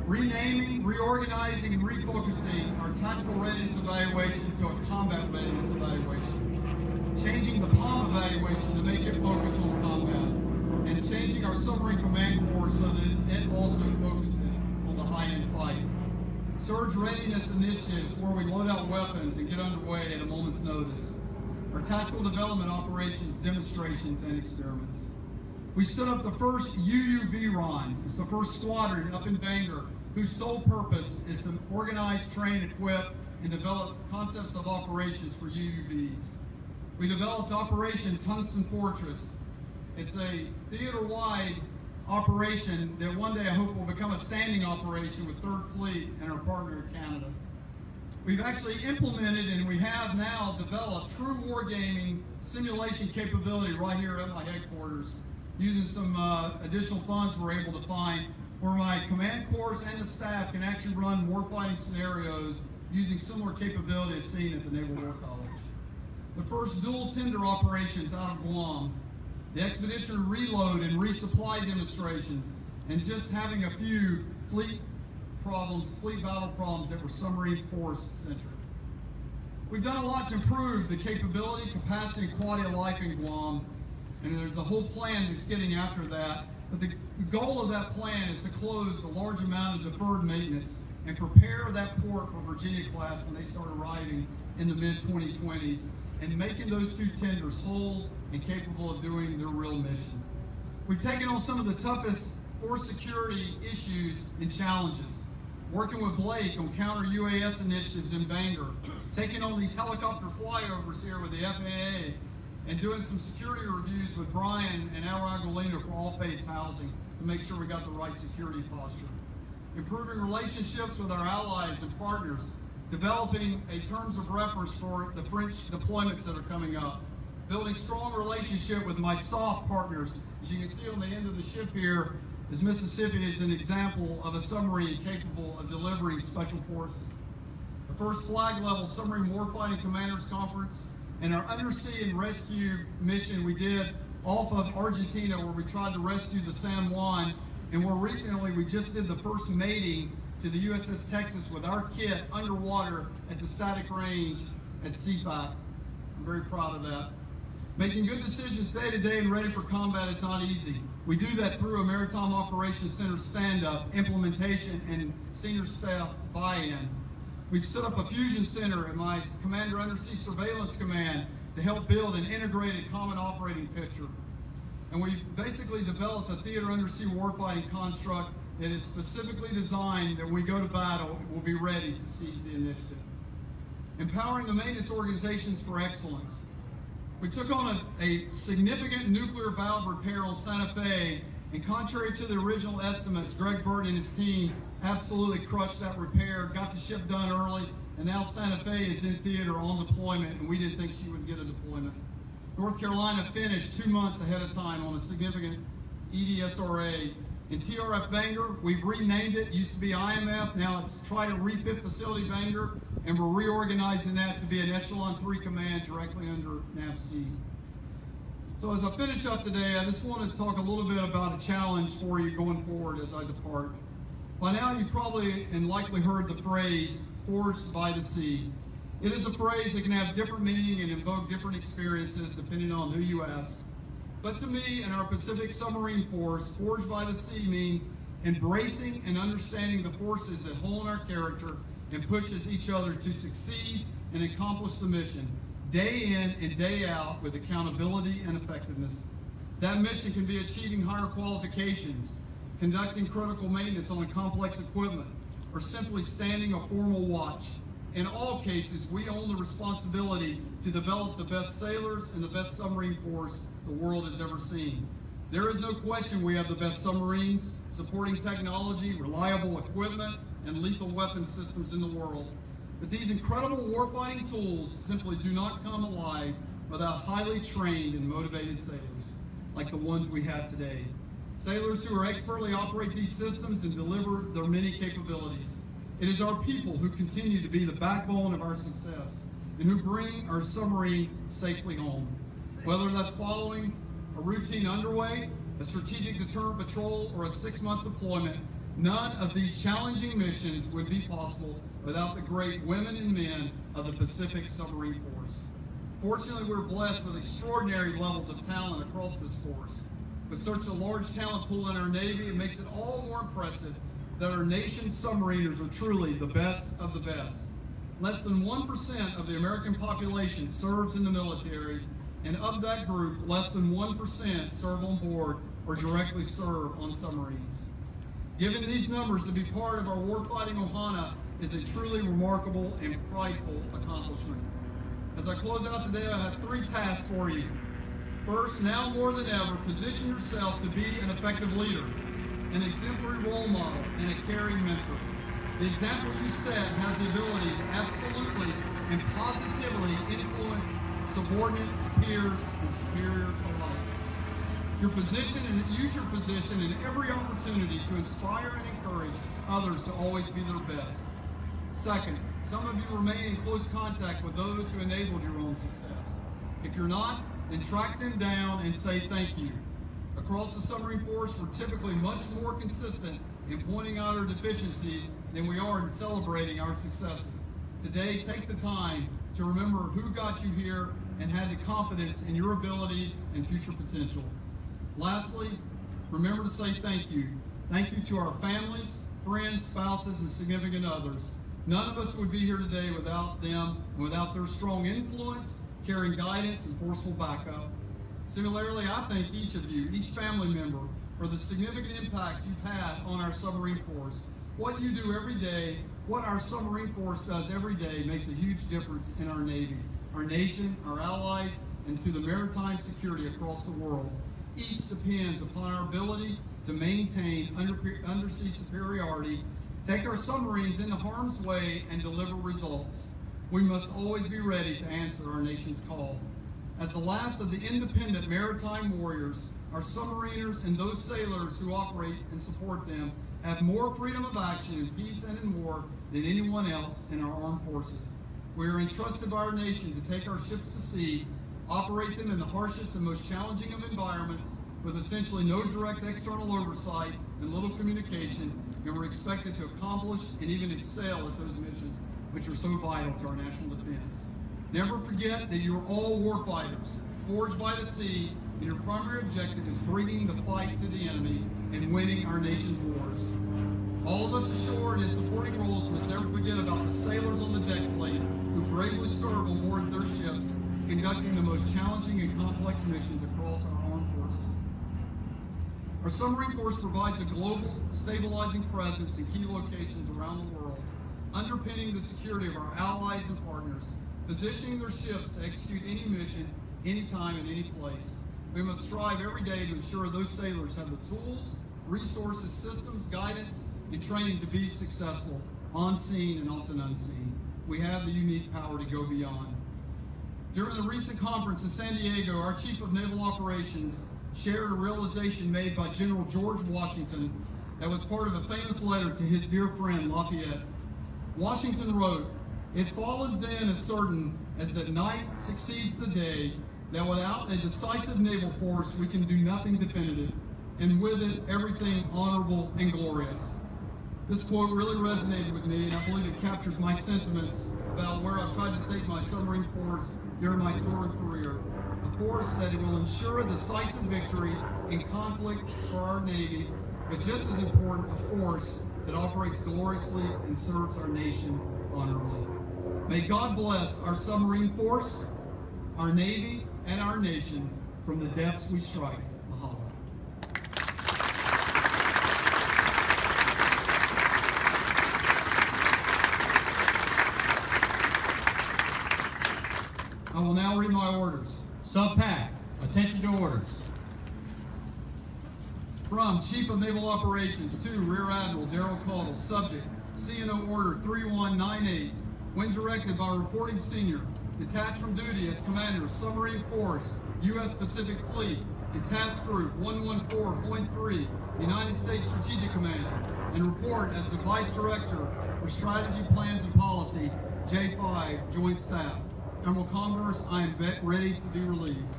Renaming, reorganizing, and refocusing our tactical readiness evaluation to a combat readiness evaluation. Changing the POM evaluation to make it focus on combat. And changing our submarine command corps so that it also focuses on the high-end fight. Surge readiness initiatives where we load out weapons and get underway at a moment's notice. Our tactical development operations, demonstrations, and experiments. We set up the first UUV-RON. It's the first squadron up in Bangor, whose sole purpose is to organize, train, equip, and develop concepts of operations for UUVs. We developed Operation Tungsten Fortress. It's a theater-wide operation that one day I hope will become a standing operation with 3rd Fleet and our partner in Canada. We've actually implemented and we have now developed true wargaming simulation capability right here at my headquarters, using some additional funds we're able to find, where my command corps and the staff can actually run warfighting scenarios using similar capability as seen at the Naval War College. The first dual tender operations out of Guam, the expedition reload and resupply demonstrations, and just having a few fleet battle problems that were Submarine Force centric. We've done a lot to improve the capability, capacity, and quality of life in Guam, and there's a whole plan that's getting after that. But the goal of that plan is to close the large amount of deferred maintenance and prepare that port for Virginia class when they start arriving in the mid-2020s, and making those 2 tenders whole and capable of doing their real mission. We've taken on some of the toughest force security issues and challenges. Working with Blake on counter UAS initiatives in Bangor, taking on these helicopter flyovers here with the FAA, and doing some security reviews with Brian and Al Agolino for all faiths housing to make sure we got the right security posture. Improving relationships with our allies and partners, developing a terms of reference for the French deployments that are coming up, building strong relationship with my soft partners. As you can see on the end of the ship here, is Mississippi is an example of a submarine capable of delivering special forces. The first flag level submarine warfighting commanders conference and our undersea and rescue mission we did off of Argentina, where we tried to rescue the San Juan, and where recently we just did the first mating to the USS Texas with our kit underwater at the static range at CPAC. I'm very proud of that. Making good decisions day to day and ready for combat is not easy. We do that through a Maritime Operations Center stand-up, implementation, and senior staff buy-in. We've set up a fusion center at my Commander Undersea Surveillance Command to help build an integrated common operating picture. And we've basically developed a theater undersea warfighting construct that is specifically designed that when we go to battle, it will be ready to seize the initiative. Empowering the maintenance organizations for excellence. We took on a significant nuclear valve repair on Santa Fe, and contrary to the original estimates, Greg Bird and his team absolutely crushed that repair, got the ship done early, and now Santa Fe is in theater on deployment, and we didn't think she would get a deployment. North Carolina finished 2 months ahead of time on a significant EDSRA. In TRF Bangor, we've renamed it. Used to be IMF, now it's Try to Refit Facility Bangor, and we're reorganizing that to be an Echelon 3 command directly under NAVC. So as I finish up today, I just want to talk a little bit about a challenge for you going forward as I depart. By now you've probably and likely heard the phrase, forged by the sea. It is a phrase that can have different meaning and invoke different experiences depending on who you ask. But to me and our Pacific Submarine Force, forged by the sea means embracing and understanding the forces that hone our character and pushes each other to succeed and accomplish the mission, day in and day out with accountability and effectiveness. That mission can be achieving higher qualifications, conducting critical maintenance on complex equipment, or simply standing a formal watch. In all cases, we own the responsibility to develop the best sailors and the best submarine force the world has ever seen. There is no question we have the best submarines, supporting technology, reliable equipment, and lethal weapon systems in the world, but these incredible warfighting tools simply do not come alive without highly trained and motivated sailors, like the ones we have today. Sailors who expertly operate these systems and deliver their many capabilities. It is our people who continue to be the backbone of our success and who bring our submarines safely home. Whether that's following a routine underway, a strategic deterrent patrol, or a 6-month deployment, none of these challenging missions would be possible without the great women and men of the Pacific Submarine Force. Fortunately, we're blessed with extraordinary levels of talent across this force. With such a large talent pool in our Navy, it makes it all more impressive that our nation's submariners are truly the best of the best. Less than 1% of the American population serves in the military, and of that group, less than 1% serve on board or directly serve on submarines. Given these numbers, to be part of our warfighting ohana is a truly remarkable and prideful accomplishment. As I close out today, I have 3 tasks for you. First, now more than ever, position yourself to be an effective leader, an exemplary role model, and a caring mentor. The example you set has the ability to absolutely and positively influence subordinates, peers, and superiors alike. Use your position in every opportunity to inspire and encourage others to always be their best. Second, some of you remain in close contact with those who enabled your own success. If you're not, then track them down and say thank you. Across the Submarine Force, we're typically much more consistent in pointing out our deficiencies than we are in celebrating our successes. Today, take the time to remember who got you here and had the confidence in your abilities and future potential. Lastly, remember to say thank you. Thank you to our families, friends, spouses, and significant others. None of us would be here today without them and without their strong influence, caring guidance, and forceful backup. Similarly, I thank each of you, each family member, for the significant impact you've had on our submarine force. What you do every day, what our submarine force does every day, makes a huge difference in our Navy, our nation, our allies, and to the maritime security across the world. Each depends upon our ability to maintain undersea superiority, take our submarines into harm's way, and deliver results. We must always be ready to answer our nation's call. As the last of the independent maritime warriors, our submariners and those sailors who operate and support them have more freedom of action in peace and in war than anyone else in our armed forces. We are entrusted by our nation to take our ships to sea, operate them in the harshest and most challenging of environments with essentially no direct external oversight and little communication, and we're expected to accomplish and even excel at those missions which are so vital to our national defense. Never forget that you are all warfighters, forged by the sea, and your primary objective is bringing the fight to the enemy and winning our nation's wars. All of us ashore and in supporting roles must never forget about the sailors on the deck plate who bravely serve on board their ships, conducting the most challenging and complex missions across our armed forces. Our submarine force provides a global, stabilizing presence in key locations around the world, underpinning the security of our allies and partners, positioning their ships to execute any mission, anytime, and any place. We must strive every day to ensure those sailors have the tools, resources, systems, guidance, and training to be successful, on scene and often unseen. We have the unique power to go beyond. During the recent conference in San Diego, our Chief of Naval Operations shared a realization made by General George Washington that was part of a famous letter to his dear friend Lafayette. Washington wrote, "It follows then as certain as that night succeeds the day, that without a decisive naval force we can do nothing definitive, and with it everything honorable and glorious." This quote really resonated with me, and I believe it captures my sentiments about where I've tried to take my submarine force during my touring career. A force that will ensure a decisive victory in conflict for our Navy, but just as important, a force that operates gloriously and serves our nation honorably. May God bless our submarine force, our Navy, and our nation from the depths we strike. Mahalo. I will now read my orders. SubPAC, attention to orders. From Chief of Naval Operations to Rear Admiral Darrell Caudle, subject, CNO Order 3198, when directed by Reporting Senior, detached from duty as Commander, Submarine Force, U.S. Pacific Fleet, in Task Group 114.3, United States Strategic Command, and report as the Vice Director for Strategy, Plans, and Policy, J5, Joint Staff. Admiral Converse, I am ready to be relieved.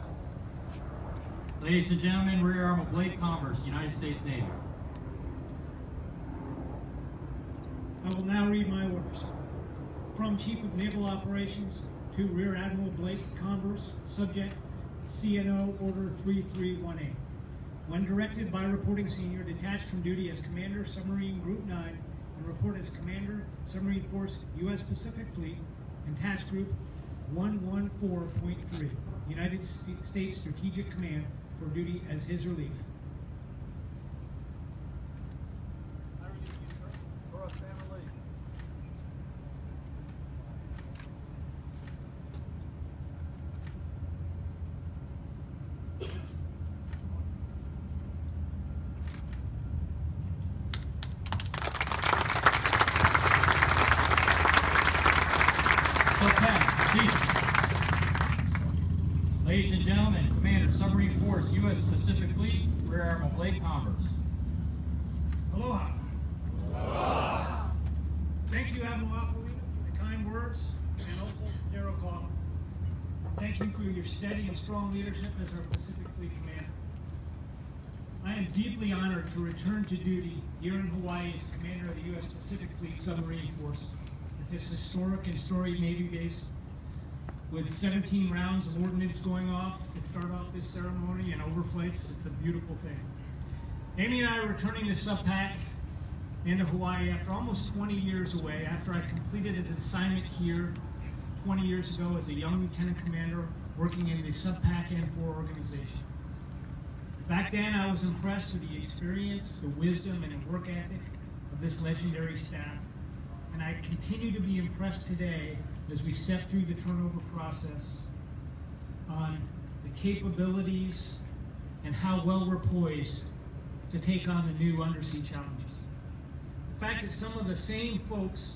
Ladies and gentlemen, Rear Admiral Blake Converse, United States Navy. I will now read my orders. From Chief of Naval Operations to Rear Admiral Blake Converse, subject CNO Order 3318. When directed by Reporting Senior, detached from duty as Commander, Submarine Group 9, and report as Commander, Submarine Force, U.S. Pacific Fleet, and Task Group 114.3, United States Strategic Command, for duty as his relief. Ladies and gentlemen, Commander, Submarine Force, U.S. Pacific Fleet, Rear Admiral Blake Converse. Aloha. Aloha. Thank you, Admiral Aquilina, for the kind words, and also Daryl Call. Thank you for your steady and strong leadership as our Pacific Fleet Commander. I am deeply honored to return to duty here in Hawaii as Commander of the U.S. Pacific Fleet Submarine Force at this historic and storied Navy base, with 17 rounds of ordnance going off to start off this ceremony and overflights. It's a beautiful thing. Amy and I are returning to SUBPAC into Hawaii after almost 20 years away, after I completed an assignment here 20 years ago as a young lieutenant commander working in the SUBPAC N4 organization. Back then, I was impressed with the experience, the wisdom, and the work ethic of this legendary staff, and I continue to be impressed today as we step through the turnover process on the capabilities and how well we're poised to take on the new undersea challenges. The fact that some of the same folks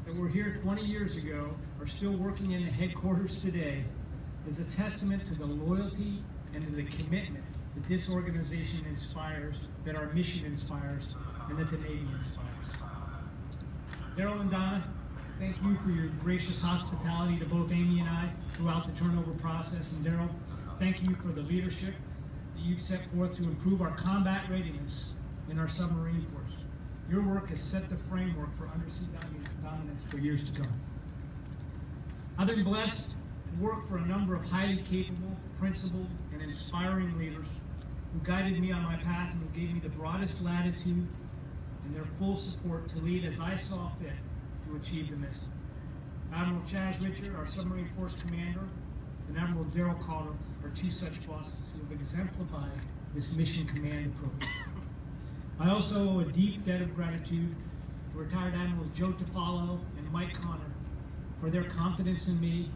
that were here 20 years ago are still working in the headquarters today is a testament to the loyalty and to the commitment that this organization inspires, that our mission inspires, and that the Navy inspires. Daryl and Donna, thank you for your gracious hospitality to both Amy and I throughout the turnover process. And Daryl, thank you for the leadership that you've set forth to improve our combat readiness in our submarine force. Your work has set the framework for undersea dominance for years to come. I've been blessed to work for a number of highly capable, principled, and inspiring leaders who guided me on my path and who gave me the broadest latitude and their full support to lead as I saw fit to achieve the mission. Admiral Chaz Richard, our Submarine Force Commander, and Admiral Daryl Calder are two such bosses who have exemplified this mission command approach. I also owe a deep debt of gratitude to retired Admirals Joe Tafalo and Mike Connor for their confidence in me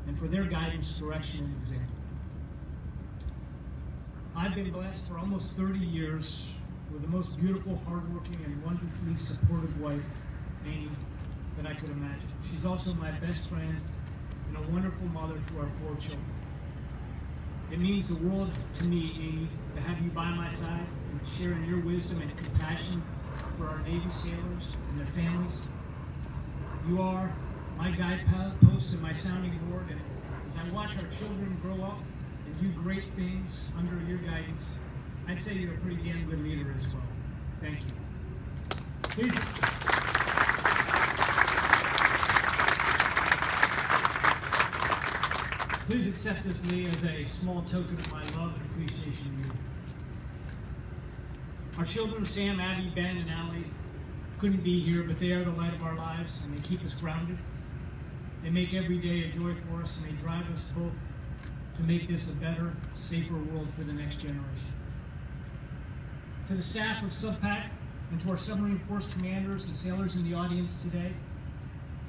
and for their guidance, direction, and example. I've been blessed for almost 30 years with the most beautiful, hardworking, and wonderfully supportive wife, Amy, that I could imagine. She's also my best friend and a wonderful mother to our 4 children. It means the world to me, Amy, to have you by my side and sharing your wisdom and compassion for our Navy sailors and their families. You are my guidepost and my sounding board, and as I watch our children grow up and do great things under your guidance, I'd say you're a pretty damn good leader as well. Thank you. Please accept this, Lee, as a small token of my love and appreciation to you. Our children, Sam, Abby, Ben, and Allie, couldn't be here, but they are the light of our lives, and they keep us grounded. They make every day a joy for us, and they drive us both to make this a better, safer world for the next generation. To the staff of SUBPAC and to our Submarine Force commanders and sailors in the audience today,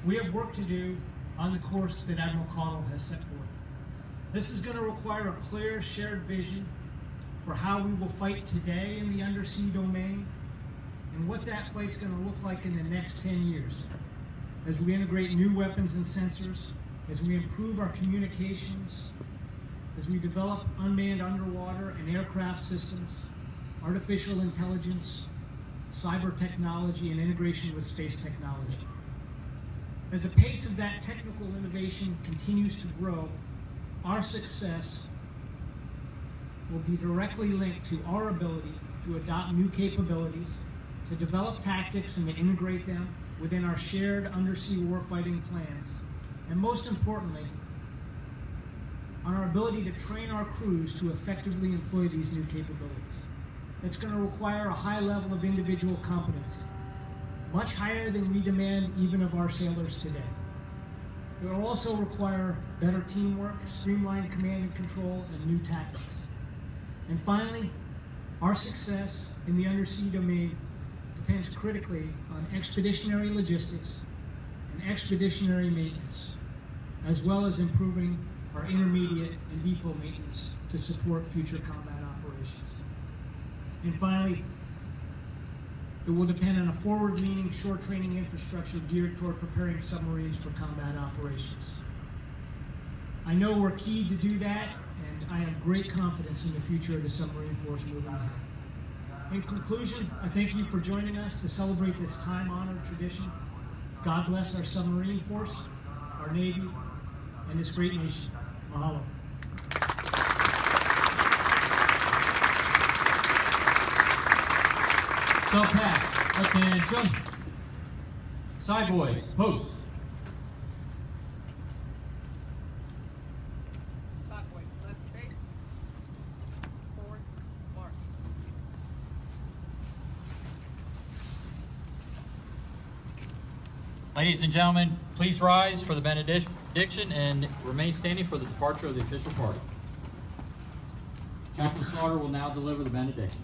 we have work to do on the course that Admiral Connell has set forth. This is going to require a clear, shared vision for how we will fight today in the undersea domain and what that fight's going to look like in the next 10 years. As we integrate new weapons and sensors, as we improve our communications, as we develop unmanned underwater and aircraft systems, artificial intelligence, cyber technology, and integration with space technology. As the pace of that technical innovation continues to grow, our success will be directly linked to our ability to adopt new capabilities, to develop tactics and to integrate them within our shared undersea warfighting plans, and most importantly, on our ability to train our crews to effectively employ these new capabilities. It's going to require a high level of individual competency, much higher than we demand even of our sailors today. It will also require better teamwork, streamlined command and control, and new tactics. And finally, our success in the undersea domain depends critically on expeditionary logistics and expeditionary maintenance, as well as improving our intermediate and depot maintenance to support future combat operations. And finally, it will depend on a forward-leaning shore training infrastructure geared toward preparing submarines for combat operations. I know we're key to do that, and I have great confidence in the future of the Submarine Force moving ahead. In conclusion, I thank you for joining us to celebrate this time-honored tradition. God bless our Submarine Force, our Navy, and this great nation. Mahalo. Sub-PAC, left-hand jump. Side boys, post. Sideways, left base. Forward, march. Ladies and gentlemen, please rise for the benediction and remain standing for the departure of the official party. Captain Slaughter will now deliver the benediction.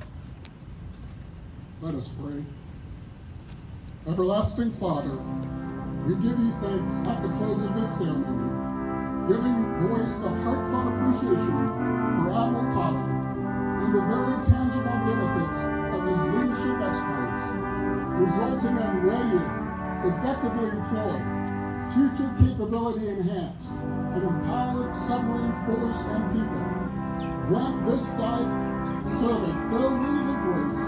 Let us pray. Everlasting Father, we give you thanks at the close of this ceremony, giving voice to heartfelt appreciation for Admiral Cotter and the very tangible benefits of his leadership exploits, resulting in ready, effectively employed, future capability enhanced, and empowered submarine force and people. Grant this thy servant fair winds of grace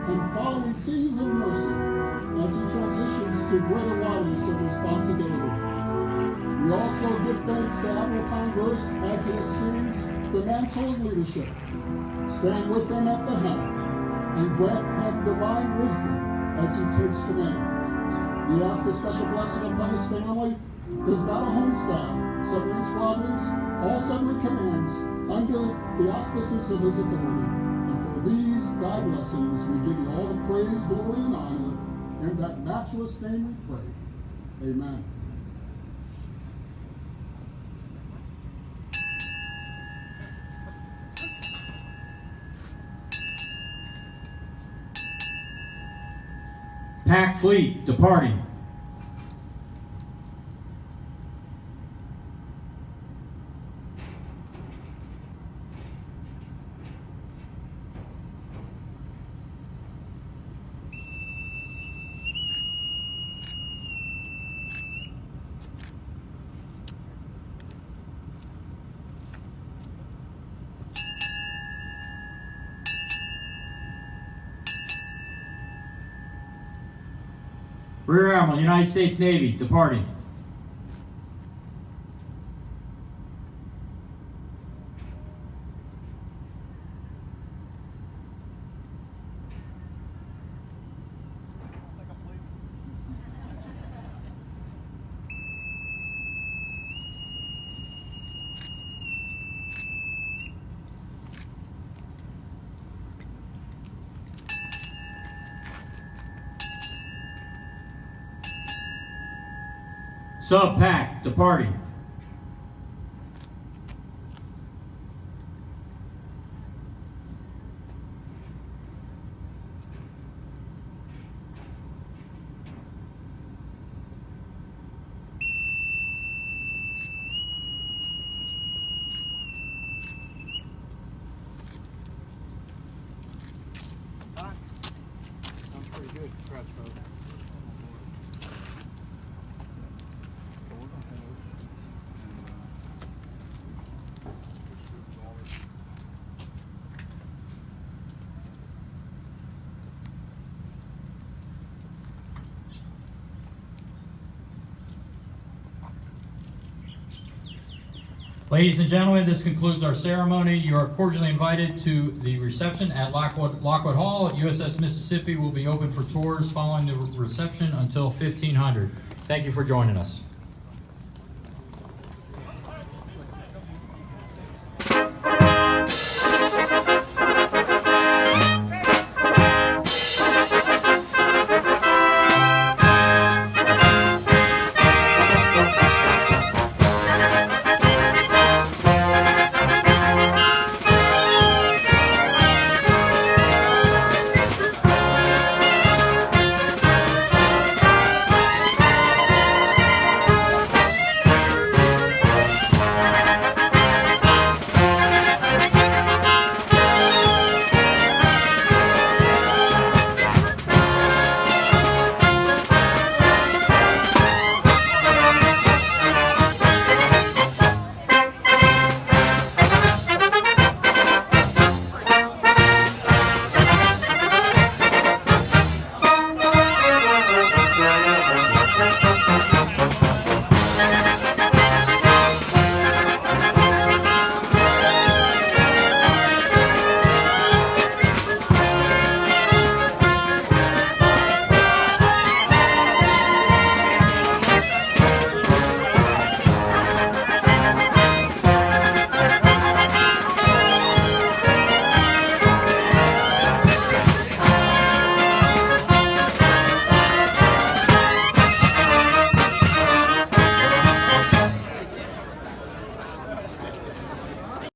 and following seas of mercy as he transitions to greater waters of responsibility. We also give thanks to Admiral Converse as he assumes the mantle of leadership. Stand with him at the helm and grant him divine wisdom as he takes command. We ask a special blessing upon his family, his battle home staff, submarine squadrons, all submarine commands under the auspices of his authority. And for these thy blessings, we give you all the praise, glory, and honor. In that matchless name we pray. Amen. PAC fleet departing. Rear Admiral, United States Navy, departing. Sub-PAC departing. Sounds pretty good. Ladies and gentlemen, this concludes our ceremony. You are cordially invited to the reception at Lockwood Hall. USS Mississippi will be open for tours following the reception until 1500. Thank you for joining us.